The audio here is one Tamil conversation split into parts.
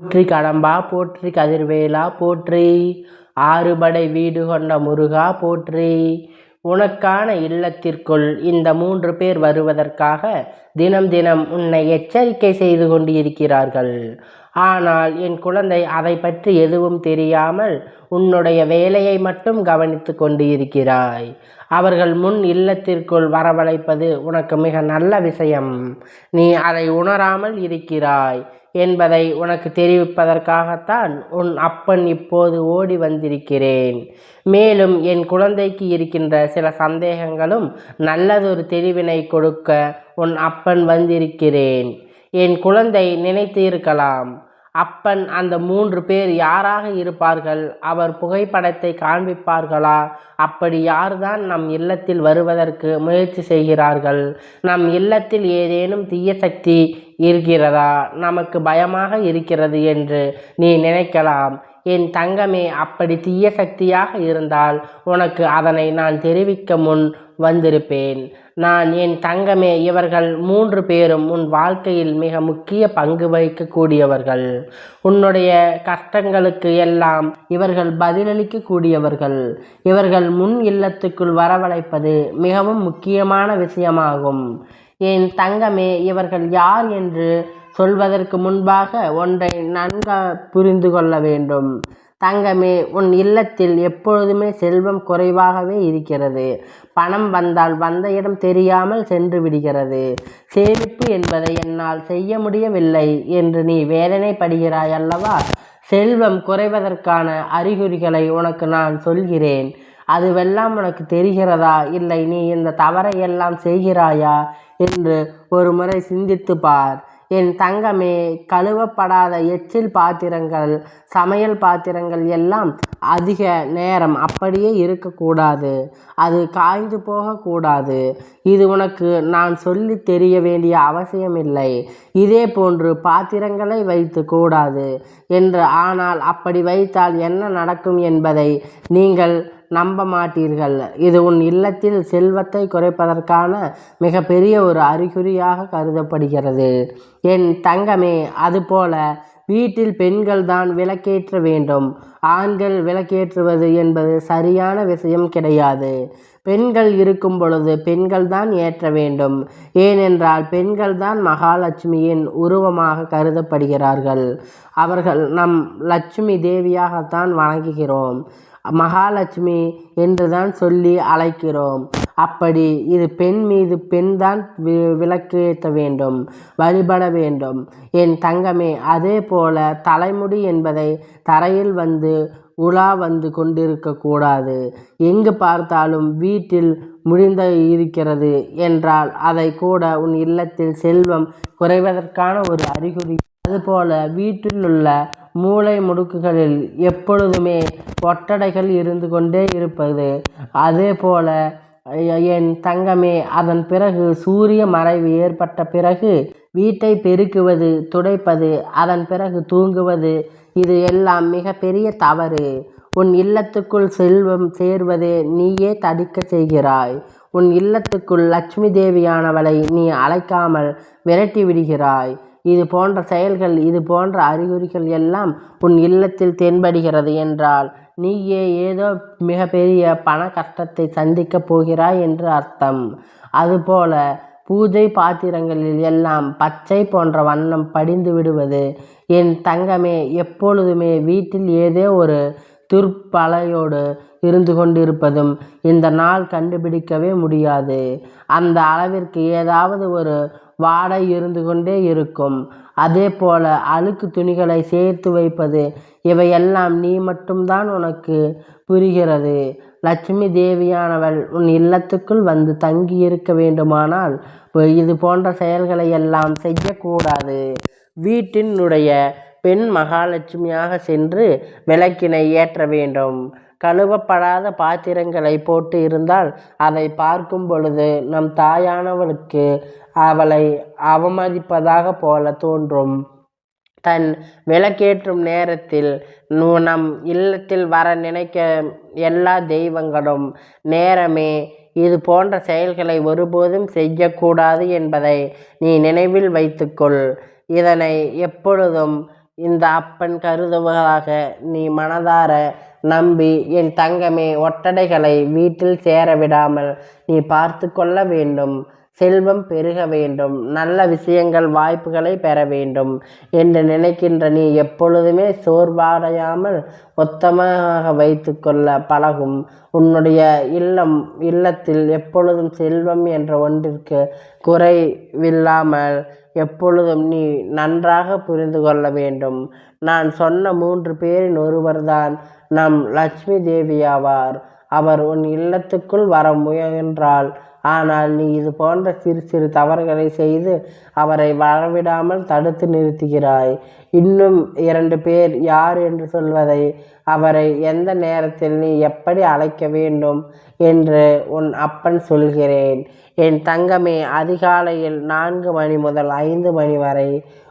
போற்றி கடம்பா போற்றி கதிர்வேலா போற்றி ஆறுபடை வீடு கொண்ட முருகா போற்றி. உனக்கான இல்லத்திற்குள் இந்த 3 பேர் வருவதற்காக தினம் தினம் உன்னை எச்சரிக்கை செய்து கொண்டு இருக்கிறார்கள். ஆனால் என் குழந்தை அதை பற்றி எதுவும் தெரியாமல் உன்னுடைய வேலையை மட்டும் கவனித்து கொண்டு இருக்கிறாய். அவர்கள் முன் இல்லத்திற்குள் வரவழைப்பது உனக்கு மிக நல்ல விஷயம். நீ அதை உணராமல் இருக்கிறாய் என்பதை உனக்கு தெரிவிப்பதற்காகத்தான் உன் அப்பன் இப்போது ஓடி வந்திருக்கிறேன். மேலும் என் குழந்தைக்கு இருக்கின்ற சில சந்தேகங்களும் நல்லதொரு தெளிவினை கொடுக்க உன் அப்பன் வந்திருக்கிறேன். என் குழந்தை நினைத்து இருக்கலாம், அப்பன் அந்த 3 பேர் யாராக இருப்பார்கள்? அவர் புகைப்படத்தை காண்பிப்பார்களா? அப்படி யார்தான் நம் இல்லத்தில் வருவதற்கு முயற்சி செய்கிறார்கள்? நம் இல்லத்தில் ஏதேனும் தீய சக்தி இருக்கிறதா? நமக்கு பயமாக இருக்கிறது என்று நீ நினைக்கலாம். என் தங்கமே, அப்படி தீய சக்தியாக இருந்தால் உனக்கு அதனை நான் தெரிவிக்க முன் வந்திருப்பேன். என் தங்கமே, இவர்கள் 3 பேரும் உன் வாழ்க்கையில் மிக முக்கிய பங்கு வகிக்கக்கூடியவர்கள். உன்னுடைய கஷ்டங்களுக்கு எல்லாம் இவர்கள் பதிலளிக்கக்கூடியவர்கள். இவர்கள் முன் இல்லத்துக்குள் வரவழைப்பது மிகவும் முக்கியமான விஷயமாகும். என் தங்கமே, இவர்கள் யார் என்று சொல்வதற்கு முன்பாக ஒன்றை நன்கு புரிந்து கொள்ள வேண்டும். தங்கமே, உன் இல்லத்தில் எப்பொழுதுமே செல்வம் குறைவாகவே இருக்கிறது. பணம் வந்தால் வந்த இடம் தெரியாமல் சென்று விடுகிறது. சேமிப்பு என்பதை என்னால் செய்ய முடியவில்லை என்று நீ வேதனைப்படுகிறாய் அல்லவா? செல்வம் குறைவதற்கான அறிகுறிகளை உனக்கு நான் சொல்கிறேன். அதுவெல்லாம் உனக்கு தெரிகிறதா? இல்லை நீ இந்த தவறை எல்லாம் செய்கிறாயா என்று ஒரு முறை சிந்தித்து பார். என் தங்கமே, கழுவப்படாத எச்சில் பாத்திரங்கள், சமையல் பாத்திரங்கள் எல்லாம் அதிக நேரம் அப்படியே இருக்கக்கூடாது. அது காய்ந்து போகக்கூடாது. இது உனக்கு நான் சொல்லி தெரிய வேண்டிய அவசியமில்லை. இதே போன்று பாத்திரங்களை வைத்து கூடாது என்று. ஆனால் அப்படி வைத்தால் என்ன நடக்கும் என்பதை நீங்கள் நம்ப மாட்டீர்கள். இது உன் இல்லத்தில் செல்வத்தை குறைப்பதற்கான மிக பெரிய ஒரு அறிகுறியாக கருதப்படுகிறது. என் தங்கமே, அதுபோல வீட்டில் பெண்கள் தான் விளக்கேற்ற வேண்டும். ஆண்கள் விளக்கேற்றுவது என்பது சரியான விஷயம் கிடையாது. பெண்கள் இருக்கும் பொழுது பெண்கள் தான் ஏற்ற வேண்டும். ஏனென்றால் பெண்கள் தான் மகாலட்சுமியின் உருவமாக கருதப்படுகிறார்கள். அவர்கள் நம் லட்சுமி தேவியாகத்தான் வணங்குகிறோம். மகாலட்சுமி என்றுதான் சொல்லி அழைக்கிறோம். அப்படி இது பெண் மீது பெண் தான் விளக்கு ஏற்ற வேண்டும், வழிபட வேண்டும். என் தங்கமே, அதே போல தலைமுடி என்பதை தரையில் வந்து உலா வந்து கொண்டிருக்கக்கூடாது. எங்கு பார்த்தாலும் வீட்டில் முடிந்த இருக்கிறது என்றால் அதை கூட உன் இல்லத்தில் செல்வம் குறைவதற்கான ஒரு அறிகுறி. அதுபோல வீட்டில் உள்ள மூளை முடுக்குகளில் எப்பொழுதுமே ஒட்டடைகள் இருந்து கொண்டே இருப்பது. அதே போல என் தங்கமே, அதன் பிறகு சூரிய மறைவு ஏற்பட்ட பிறகு வீட்டை பெருக்குவது, துடைப்பது, அதன் பிறகு தூங்குவது, இது எல்லாம் மிக பெரிய தவறு. உன் இல்லத்துக்குள் செல்வம் சேர்வதே நீயே தடுக்க செய்கிறாய். உன் இல்லத்துக்குள் லட்சுமி தேவியானவளை நீ அழைக்காமல் விரட்டி விடுகிறாய். இது போன்ற செயல்கள், இது போன்ற அறிகுறிகள் எல்லாம் உன் இல்லத்தில் தென்படுகிறது என்றால் நீயே ஏதோ மிக பெரிய பண கஷ்டத்தை சந்திக்கப் போகிறாய் என்று அர்த்தம். அதுபோல பூஜை பாத்திரங்களில் எல்லாம் பச்சை போன்ற வண்ணம் படிந்து விடுவது. என் தங்கமே, எப்பொழுதுமே வீட்டில் ஏதோ ஒரு துர்ப்பலையோடு இருந்து கொண்டிருப்பதும் இந்த நாள் கண்டுபிடிக்கவே முடியாது. அந்த அளவிற்கு ஏதாவது ஒரு வாடை இருந்து கொண்டே இருக்கும். அதே போல அழுக்கு துணிகளை சேர்த்து வைப்பது, இவையெல்லாம் நீ மட்டும்தான் உனக்கு புரிகிறது. லட்சுமி தேவியானவள் உன் இல்லத்துக்குள் வந்து தங்கி இருக்க வேண்டுமானால் இது போன்ற செயல்களை எல்லாம் செய்யக்கூடாது. வீட்டினுடைய பெண் மகாலட்சுமியாக சென்று விளக்கினை ஏற்ற வேண்டும். கழுவப்படாத பாத்திரங்களை போட்டு இருந்தால் அதை பார்க்கும் பொழுது நம் தாயானவளுக்கு அவளை அவமதிப்பதாக போல தோன்றும். தன் விளக்கேற்றும் நேரத்தில் நம் இல்லத்தில் வர நினைக்க எல்லா தெய்வங்களும் நேரமே இது போன்ற செயல்களை ஒருபோதும் செய்யக்கூடாது என்பதை நீ நினைவில் வைத்துக்கொள். இதனை எப்பொழுதும் இந்த அப்பன் கருதுவதாக நீ மனதார நம்பி என் தங்கமே ஒட்டடைகளை வீட்டில் சேர விடாமல் நீ பார்த்து கொள்ள வேண்டும். செல்வம் பெருக வேண்டும், நல்ல விஷயங்கள் வாய்ப்புகளை பெற வேண்டும் என்று நினைக்கின்ற நீ எப்பொழுதுமே சோர்வடையாமல் மொத்தமாக வைத்து கொள்ள பழகும். உன்னுடைய இல்லத்தில் எப்பொழுதும் செல்வம் என்ற ஒன்றிற்கு குறைவில்லாமல் எப்பொழுதும் நீ நன்றாக புரிந்து கொள்ள வேண்டும். நான் சொன்ன 3 பேரின் ஒருவர்தான் நம் லட்சுமி தேவியாவார். அவர் உன் இல்லத்துக்குள் வர முயன்றாள். ஆனால் நீ இது போன்ற சிறு சிறு தவறுகளை செய்து அவரை வரவிடாமல் தடுத்து நிறுத்துகிறாய். இன்னும் 2 பேர் யார் என்று சொல்வதை, அவரை எந்த நேரத்தில் நீ எப்படி அழைக்க வேண்டும் என்று உன் அப்பன் சொல்கிறேன். என் தங்கமே, அதிகாலையில் 4 மணி முதல் 5 மணி வரை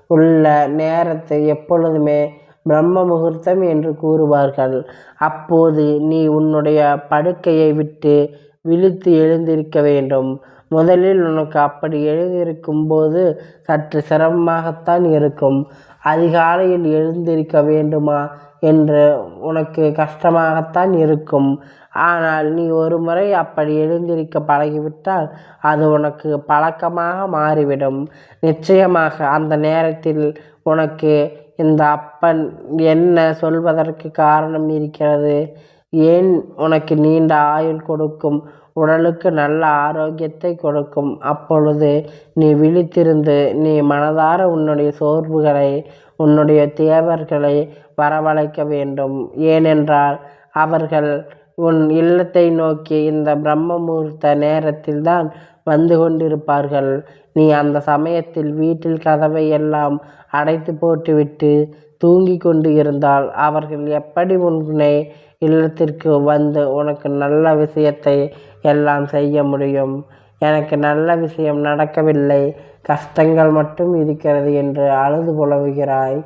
உள்ள நேரத்தை எப்பொழுதுமே பிரம்ம முகூர்த்தம் என்று கூறுவார்கள். அப்போது நீ உன்னுடைய படுக்கையை விட்டு விழித்து எழுந்திருக்க வேண்டும். முதலில் உனக்கு அப்படி எழுந்திருக்கும் போது சற்று சிரமமாகத்தான் இருக்கும். அதிகாலையில் எழுந்திருக்க வேண்டுமா என்று உனக்கு கஷ்டமாகத்தான் இருக்கும். ஆனால் நீ ஒரு முறை அப்படி எழுந்திருக்க பழகிவிட்டால் அது உனக்கு பழக்கமாக மாறிவிடும். நிச்சயமாக அந்த நேரத்தில் உனக்கு இந்த அப்பன் என்ன சொல்வதற்கு காரணம் இருக்கிறது. ஏன் உனக்கு நீண்ட ஆயுள் கொடுக்கும், உடலுக்கு நல்ல ஆரோக்கியத்தை கொடுக்கும். அப்பொழுது நீ விழித்திருந்து நீ மனதார உன்னுடைய சோர்வுகளை, உன்னுடைய தேவர்களை வரவழைக்க வேண்டும். ஏனென்றால் அவர்கள் உன் இல்லத்தை நோக்கி இந்த பிரம்ம முகூர்த்த நேரத்தில்தான் வந்து கொண்டிருப்பார்கள். நீ அந்த சமயத்தில் வீட்டில் கதவை எல்லாம் அடைத்து போட்டுவிட்டு தூங்கி கொண்டு இருந்தால் அவர்கள் எப்படி உன்னை இல்லத்திற்கு வந்து உனக்கு நல்ல விஷயத்தை எல்லாம் செய்ய முடியும்? எனக்கு நல்ல விஷயம் நடக்கவில்லை, கஷ்டங்கள் மட்டும் இருக்கிறது என்று அழுது புலவுகிறாய்.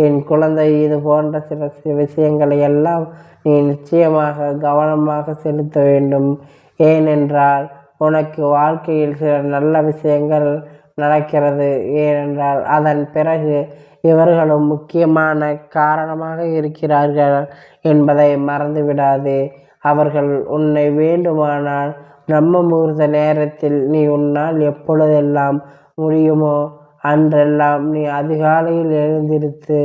என் குழந்தை, இது போன்ற சில விஷயங்களை எல்லாம் நீ நிச்சயமாக கவனமாக செலுத்த வேண்டும். ஏனென்றால் உனக்கு வாழ்க்கையில் சில நல்ல விஷயங்கள் நடக்கிறது. ஏனென்றால் அதன் பிறகு இவர்களும் முக்கியமான காரணமாக இருக்கிறார்கள் என்பதை மறந்துவிடாது. அவர்கள் உன்னை வேண்டுமானால் பிரம்ம முகூர்த்த நேரத்தில் நீ உன்னால் எப்பொழுதெல்லாம் முடியுமோ அன்றெல்லாம் நீ அதிகாலையில் எழுந்திருத்து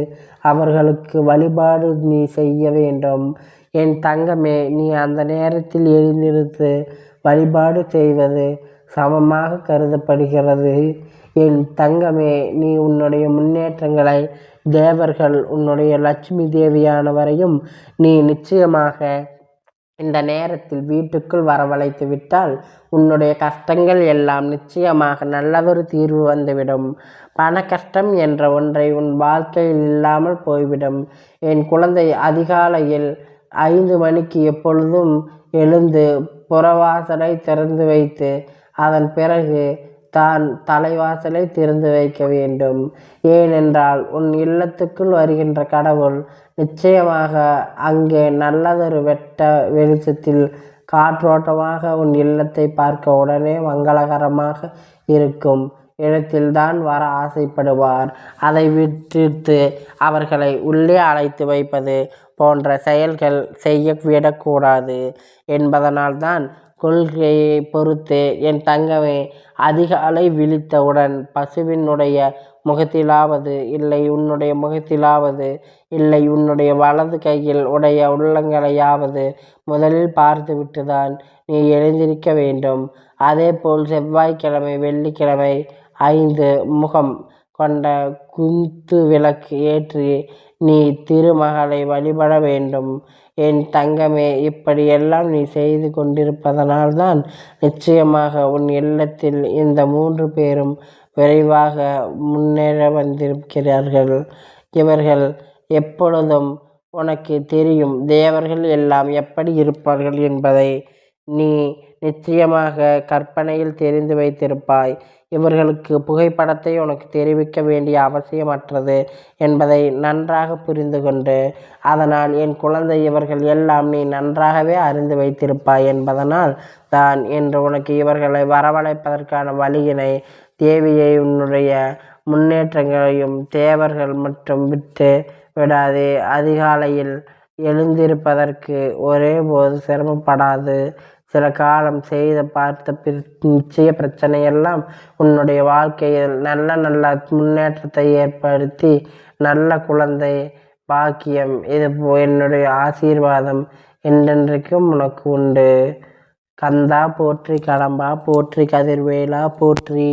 அவர்களுக்கு வழிபாடு நீ செய்ய வேண்டும். என் தங்கமே, நீ அந்த நேரத்தில் எழுந்திருத்து வழிபாடு செய்வது சமமாக கருதப்படுகிறது. என் தங்கமே, நீ உன்னுடைய முன்னேற்றங்களை தேவர்கள் உன்னுடைய லட்சுமி தேவியானவரையும் நீ நிச்சயமாக இந்த நேரத்தில் வீட்டுக்குள் வரவழைத்து விட்டால் உன்னுடைய கஷ்டங்கள் எல்லாம் நிச்சயமாக நல்லதொரு தீர்வு வந்துவிடும். பண கஷ்டம் என்ற ஒன்றை உன் வாழ்க்கையில் இல்லாமல் போய்விடும். என் குழந்தை, அதிகாலையில் 5 மணிக்கு எப்பொழுதும் எழுந்து புறவாசலை திறந்து வைத்து அதன் பிறகு தான் தலைவாசலை திறந்து வைக்க வேண்டும். ஏனென்றால் உன் இல்லத்துக்குள் வருகின்ற கடவுள் நிச்சயமாக அங்கே நல்லதொரு வெட்ட வெளிச்சத்தில் காற்றோட்டமாக உன் இல்லத்தை பார்க்க உடனே மங்களகரமாக இருக்கும் இடத்தில்தான் வர ஆசைப்படுவார். அதை விட்டுட்டு அவர்களை உள்ளே அழைத்து வைப்பது போன்ற செயல்கள் செய்ய விடக்கூடாது என்பதனால்தான் கொள்கையை பொறுத்து என் தங்கமே, அதிகாலை விழித்தவுடன் பசுவினுடைய முகத்திலாவது இல்லை உன்னுடைய முகத்திலாவது இல்லை உன்னுடைய வலது கையில் உடைய உள்ளங்களையாவது முதலில் பார்த்துவிட்டுதான் நீ எழுந்திருக்க வேண்டும். அதேபோல் செவ்வாய்க்கிழமை, வெள்ளிக்கிழமை 5 முகம் கொண்ட குத்து விளக்கு ஏற்றி நீ திருமகளை வழிபட வேண்டும். என் தங்கமே, இப்படியெல்லாம் நீ செய்து கொண்டிருப்பதனால்தான் நிச்சயமாக உன் இல்லத்தில் இந்த 3 பேரும் விரைவாக முன்னேற வந்திருக்கிறார்கள். இவர்கள் எப்பொழுதும் உனக்கு தெரியும். தேவர்கள் எல்லாம் எப்படி இருப்பார்கள் என்பதை நீ நிச்சயமாக கற்பனையில் தெரிந்து வைத்திருப்பாய். இவர்களுக்கு புகைப்படத்தை உனக்கு தெரிவிக்க வேண்டிய அவசியமற்றது என்பதை நன்றாக புரிந்து கொண்டு, அதனால் என் குழந்தை, இவர்கள் எல்லாம் நீ நன்றாகவே அறிந்து வைத்திருப்பாய் என்பதனால் தான் என்று உனக்கு இவர்களை வரவழைப்பதற்கான வழியினை தேவியை உன்னுடைய முன்னேற்றங்களையும் தேவர்கள் மட்டும் விட்டு விடாதே. அதிகாலையில் எழுந்திருப்பதற்கு ஒரே போது சிரமப்படாது. சில காலம் செய்து பார்த்த நிச்சய பிரச்சனையெல்லாம் உன்னுடைய வாழ்க்கையில் நல்ல நல்ல முன்னேற்றத்தை ஏற்படுத்தி நல்ல குழந்தை பாக்கியம் இது என்னுடைய ஆசீர்வாதம் என்றென்றைக்கும் உனக்கு உண்டு. கந்தா போற்றி, கடம்பா போற்றி, கதிர்வேலா போற்றி.